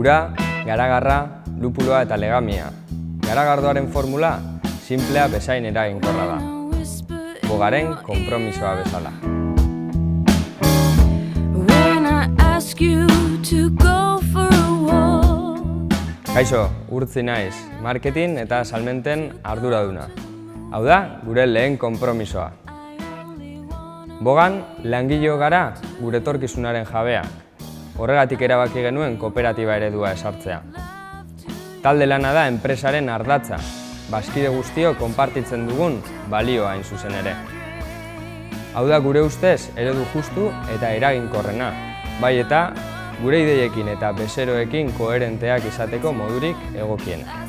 Ura, garagarra, lupuloa eta legamia. Garagardoaren formula, simplea bezain eraginkorra da. Bogaren konpromisoa bezala. Kaixo, Urtzi naiz, marketing eta salmenten arduraduna. Hau da, gure lehen konpromisoa. Bogan, langile gara gure etorkizunaren jabea. Horregatik erabaki genuen kooperatiba eredua esartzea. Talde lana da enpresaren ardatza, bazkide guztio konpartitzen dugun balioa hain zuzen ere. Hau da gure ustez eredu justu eta eraginkorrena, bai eta gure ideiekin eta bezeroekin koherenteak izateko modurik egokiena.